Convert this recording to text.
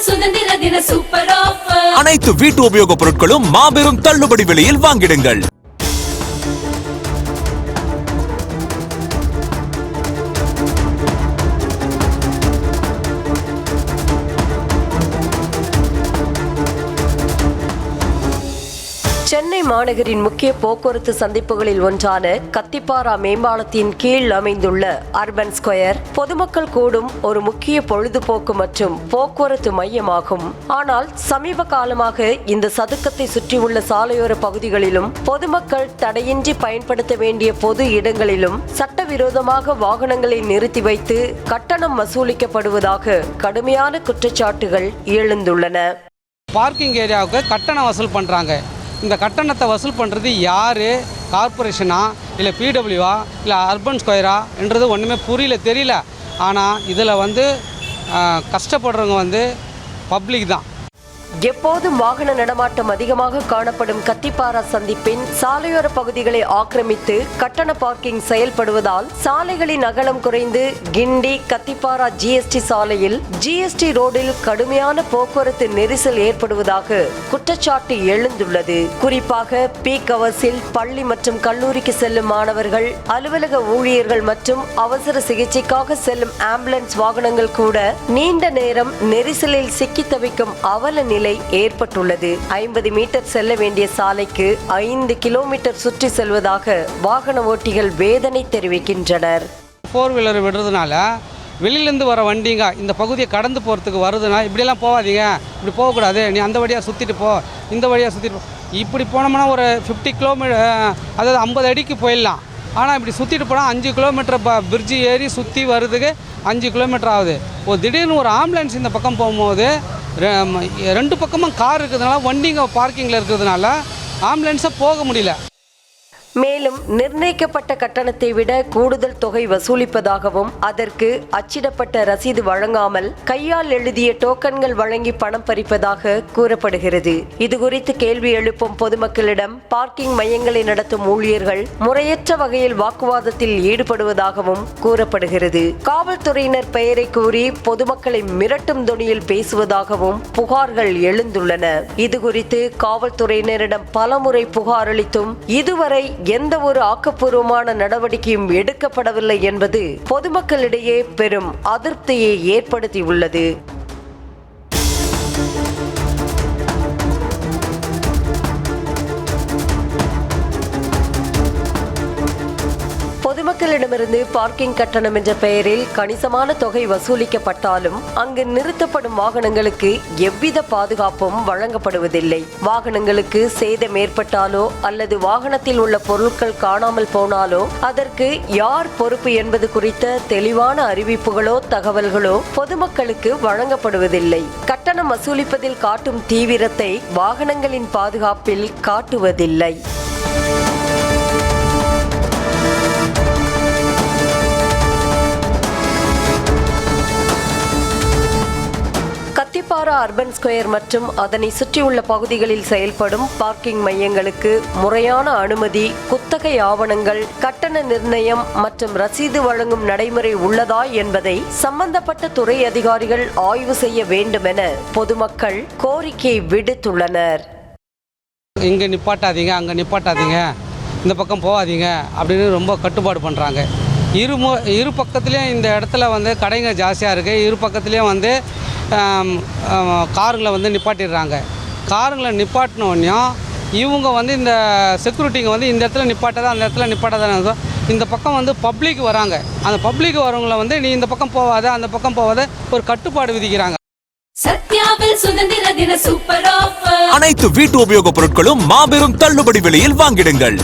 சுதந்திர தின super offer. அனைத்து வீட்டு உபயோகப் பொருட்களும் மாபெரும் தள்ளுபடி விலையில் வாங்கிடுங்கள். சென்னை மாநகரின் முக்கிய போக்குவரத்து சந்திப்புகளில் ஒன்றான கத்திப்பாரா மேம்பாலத்தின் கீழ் அமைந்துள்ள அர்பன் ஸ்கொயர் பொதுமக்கள் கூடும் ஒரு முக்கிய பொழுதுபோக்கு மற்றும் போக்குவரத்து மையமாகும். ஆனால் சமீப காலமாக இந்த சதுக்கத்தை சுற்றியுள்ள சாலையோர பகுதிகளிலும் பொதுமக்கள் தடையின்றி பயன்படுத்த வேண்டிய பொது இடங்களிலும் சட்டவிரோதமாக வாகனங்களை நிறுத்தி வைத்து கட்டணம் வசூலிக்கப்படுவதாக கடுமையான குற்றச்சாட்டுகள் எழுந்துள்ளன. பார்க்கிங் ஏரியாவுக்கு கட்டணம் வசூல் பண்ணுறாங்க. இந்த கட்டணத்தை வசூல் பண்ணுறது யார், கார்பரேஷனா இல்லை பிடபிள்யூவா இல்லை அர்பன் ஸ்கொயரா என்றது ஒன்றுமே தெரியல. ஆனால் இதில் கஷ்டப்படுறவங்க பப்ளிக் தான். எப்போதும் வாகன நடமாட்டம் அதிகமாக காணப்படும் கத்திப்பாரா சந்திப்பின் சாலையோர பகுதிகளை ஆக்கிரமித்து கட்டண பார்க்கிங் செயல்படுவதால் சாலைகளின் அகலம் குறைந்து கிண்டி கத்திப்பாரா ஜிஎஸ்டி சாலையில் ஜிஎஸ்டி ரோடில் கடுமையான போக்குவரத்து நெரிசல் ஏற்படுவதாக குற்றச்சாட்டு எழுந்துள்ளது. குறிப்பாக பீக் அவர்ஸில் பள்ளி மற்றும் கல்லூரிக்கு செல்லும் மாணவர்கள், அலுவலக ஊழியர்கள் மற்றும் அவசர சிகிச்சைக்காக செல்லும் ஆம்புலன்ஸ் வாகனங்கள் கூட நீண்ட நேரம் நெரிசலில் சிக்கி தவிக்கும் அவல நிலை ஏற்பட்டுள்ளது. 50 மீட்டர் செல்ல வேண்டிய சாலைக்கு 5 கிலோமீட்டர் சுற்றி செல்வதாக வாகன ஓட்டிகள் வேதனை தெரிவிக்கின்றனர். 4 வீலர் விடுறதுனால வெளியிலேருந்து வர வண்டிங்க இந்த பகுதியை கடந்து போகிறதுக்கு வருதுன்னா இப்படியெல்லாம் போகாதீங்க, இப்படி போகக்கூடாது, நீ அந்த வழியாக சுற்றிட்டு போ, இந்த வழியாக சுற்றிட்டு போ, இப்படி போனோம்னா ஒரு 50 கிலோமீட்டர், அதாவது 50 அடிக்கு போயிடலாம். ஆனால் இப்படி சுற்றிட்டு போனால் 5 கிலோமீட்டர் பிரிட்ஜு ஏறி சுற்றி வர்றதுக்கு 5 கிலோமீட்டர் ஆகுது. திடீர்னு ஒரு ஆம்புலன்ஸ் இந்த பக்கம் போகும்போது 2 பக்கமும் கார் இருக்கிறதுனால வண்டிங்க பார்க்கிங்கில் இருக்கிறதுனால ஆம்புலன்ஸை போக முடியல. மேலும் நிர்ணயிக்கப்பட்ட கட்டணத்தை விட கூடுதல் தொகை வசூலிப்பதாகவும் அதற்கு அச்சிடப்பட்ட ரசீது வழங்காமல் கையால் எழுதிய டோக்கன்கள் வழங்கி பணம் பறிப்பதாக கூறப்படுகிறது. இதுகுறித்து கேள்வி எழுப்பும் பொதுமக்களிடம் பார்க்கிங் மையங்களை நடத்தும் ஊழியர்கள் முறையற்ற வகையில் வாக்குவாதத்தில் ஈடுபடுவதாகவும் கூறப்படுகிறது. காவல்துறையினர் பெயரை கூறி பொதுமக்களை மிரட்டும் தொனியில் பேசுவதாகவும் புகார்கள் எழுந்துள்ளன. இதுகுறித்து காவல்துறையினரிடம் பலமுறை புகார் அளித்தும் இதுவரை எந்த ஒரு ஆக்கப்பூர்வமான நடவடிக்கையும் எடுக்கப்படவில்லை என்பது பொதுமக்களிடையே பெரும் அதிருப்தியை ஏற்படுத்தியுள்ளது. பொதுமக்களிடமிருந்து பார்க்கிங் கட்டணம் என்ற பெயரில் கணிசமான தொகை வசூலிக்கப்பட்டாலும் அங்கு நிறுத்தப்படும் வாகனங்களுக்கு எவ்வித பாதுகாப்பும் வழங்கப்படுவதில்லை. வாகனங்களுக்கு சேதம் ஏற்பட்டாலோ அல்லது வாகனத்தில் உள்ள பொருட்கள் காணாமல் போனாலோ அதற்கு யார் பொறுப்பு என்பது குறித்த தெளிவான அறிவிப்புகளோ தகவல்களோ பொதுமக்களுக்கு வழங்கப்படுவதில்லை. கட்டணம் வசூலிப்பதில் காட்டும் தீவிரத்தை வாகனங்களின் பாதுகாப்பில் காட்டுவதில்லை. கத்திப்பாரா அர்பன் ஸ்கொயர் மற்றும் அதனை சுற்றியுள்ள பகுதிகளில் செயல்படும் பார்க்கிங் மையங்களுக்கு முறையான அனுமதி, குத்தகை ஆவணங்கள், கட்டண நிர்ணயம் மற்றும் ரசீது வழங்கும் நடைமுறை உள்ளதா என்பதை சம்பந்தப்பட்ட துறை அதிகாரிகள் ஆய்வு செய்ய வேண்டும் என பொதுமக்கள் கோரிக்கை விடுத்துள்ளனர். இங்கே நிப்பாட்டாதீங்க, அங்கே நிப்பாட்டாதீங்க, இந்த பக்கம் போகாதீங்க அப்படின்னு ரொம்ப கட்டுப்பாடு பண்ணுறாங்க. இரு பக்கத்துலேயும் இந்த இடத்துல கடைங்க ஜாஸ்தியாக இருக்குது. இரு பக்கத்துலேயும் காருங்களை நிப்பாட்டிடுறாங்க. காருங்களை நிப்பாட்டினோடனையும் இவங்க இந்த செக்யூரிட்டிங்க இந்த இடத்துல நிப்பாட்டாத, அந்த இடத்துல நிப்பாட்டாத, இந்த பக்கம் பப்ளிக் வராங்க. அந்த பப்ளிக் வரவங்களை நீ இந்த பக்கம் போகாத, அந்த பக்கம் போகாத ஒரு கட்டுப்பாடு விதிக்கிறாங்க. சத்யாவில் சுதந்திர தின சூப்பர் ஆஃபர். அனைத்து வீட்டு உபயோகப் பொருட்களும் மாபெரும் தள்ளுபடி விலையில் வாங்கிடுங்கள்.